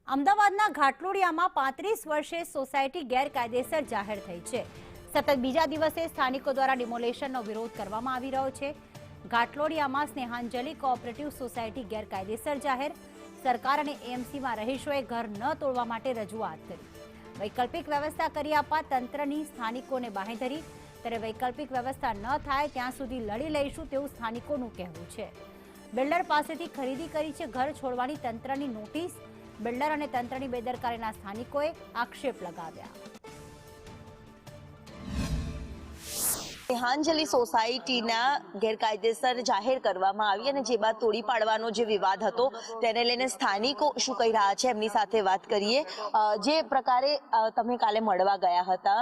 અમદાવાદના ઘાટલોડિયામાં 35 વર્ષે સોસાયટી ગેરકાયદેસર જાહેર થઈ છે। સતત બીજા દિવસે સ્થાનિકો દ્વારા ડિમોલેશનનો વિરોધ કરવામાં આવી રહ્યો છે। ઘાટલોડિયામાં સ્નેહાંજલિ કોઓપરેટિવ સોસાયટી ગેરકાયદેસર જાહેર। સરકાર અને એએમસીમાં રહીશોએ ઘર ન તોડવા માટે રજૂઆત કરી। વૈકલ્પિક વ્યવસ્થા કરી આપવા તંત્રની સ્થાનિકોને બાંહેધરી। ત્યારે વૈકલ્પિક વ્યવસ્થા ન થાય ત્યાં સુધી લડી લઈશું તેવું સ્થાનિકોનું કહેવું છે। બિલ્ડર પાસેથી ખરીદી કરી છે ઘર છોડવાની તંત્રની નોટિસ। બિલ્ડર અને તંત્રની બેદરકારીના સ્થાનિકોએ આક્ષેપ લગાવ્યા। સ્નેહાંજલિ સોસાયટીના ગેરકાયદેસર જાહેર કરવામાં આવી અને જે બાદ તોડી પાડવાનો જે વિવાદ હતો તેને લઈને સ્થાનિકો શું કહી રહ્યા છે એમની સાથે વાત કરીએ। જે પ્રકારે તમે કાલે મળવા ગયા હતા,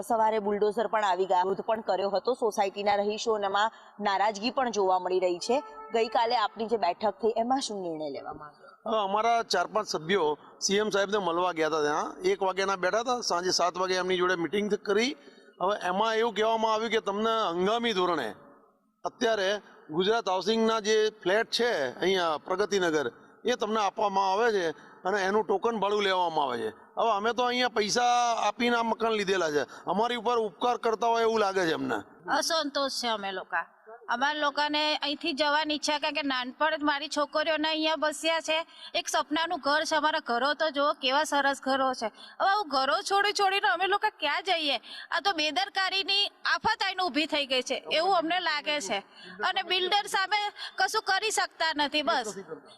સવારે બુલડોઝર પણ આવી ગયા, વિરોધ પણ કર્યો હતો, સોસાયટીના રહીશોમાં નારાજગી પણ જોવા મળી રહી છે। ગઈકાલે આપની જે બેઠક થઈ એમાં શું નિર્ણય લેવામાં આવ્યો? અમારા 4-5 સભ્યો સીએમ સાહેબને મળવા ગયા હતા। ત્યાં 1 વાગ્યાના બેઠા હતા, સાંજે 7 વાગે એમની જોડે મિટિંગ કરી। હવે એમાં એવું કહેવામાં આવ્યું કે તમને હંગામી ધોરણે અત્યારે ગુજરાત હાઉસિંગના જે ફ્લેટ છે અહીંયા પ્રગતિનગર એ તમને આપવામાં આવે છે અને એનું ટોકન ભાડું લેવામાં આવે છે। હવે અમે તો અહીંયા પૈસા આપીને આ મકાન લીધેલા છે, અમારી ઉપર ઉપકાર કરતા હોય એવું લાગે છે અમને। અસંતોષ છે અમે લોકો। અમારા લોકોને અહીંથી જવાની ઈચ્છા કારણ કે નાનપણ મારી છોકરીઓને અહીંયા બસ્યા છે। એક સપનાનું ઘર છે, અમારા ઘરો તો જુઓ કેવા સરસ ઘરો છે। હવે આવું ઘરો છોડીને અમે લોકો ક્યાં જઈએ? આ તો બેદરકારીની આફત આઈને ઊભી થઈ ગઈ છે એવું અમને લાગે છે અને બિલ્ડર સામે કશું કરી શકતા નથી, બસ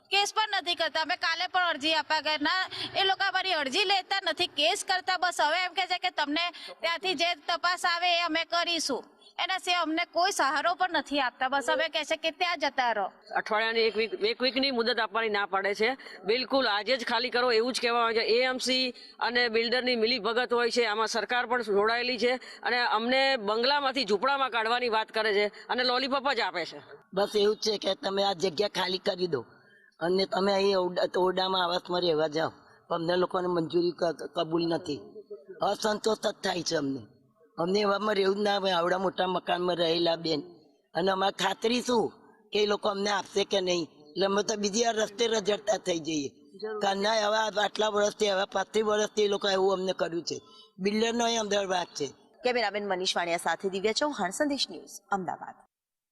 કેસ પણ નથી કરતા। અમે કાલે પણ અરજી આપવા ગયા, ના એ લોકો અમારી અરજી લેતા નથી, કેસ કરતા। બસ હવે એમ કહે છે કે તમને ત્યાંથી જે તપાસ આવે એ અમે કરીશું, એના સિવાય અમને કોઈ સહારો પણ નથી આપતા। બસ હવે કહે છે કે ત્યાં જતા રહો। અઠવાડિયાની એક વીકની મુદત આપવાની ના પાડે છે, બિલકુલ આજે જ ખાલી કરો એવું જ કહેવામાં આવે છે। એએમસી અને બિલ્ડરની મિલી ભગત હોય છે, આમાં સરકાર પણ જોડાયેલી છે અને અમને બંગલામાંથી ઝૂંપડામાં કાઢવાની વાત કરે છે અને લોલીપોપ જ આપે છે। બસ એવું જ છે કે તમે આ જગ્યા ખાલી કરી દો અને તમે અહીં ઓરડામાં આવાસમાં રહેવા જાઓ, અમને લોકોને મંજૂરી કબૂલ નથી। અસંતોષ જ થાય છે અમને એવામાં રહેવું જ ના આવે। આવડા મોટા મકાનમાં રહેલા બેન અને અમારે ખાતરી શું કે એ લોકો અમને આપશે કે નહીં, એટલે અમે તો બીજી આ રસ્તે રજડતા થઈ જઈએ। કારણ ના હવે આટલા વર્ષથી હવે 35 વર્ષથી એ લોકો એવું અમને કર્યું છે। બિલ્ડરનો અંદર વાત છે। કેમેરામેન મનીષ વાણિયા સાથે દિવ્યા ચૌહાણ, સંદેશ ન્યૂઝ, અમદાવાદ।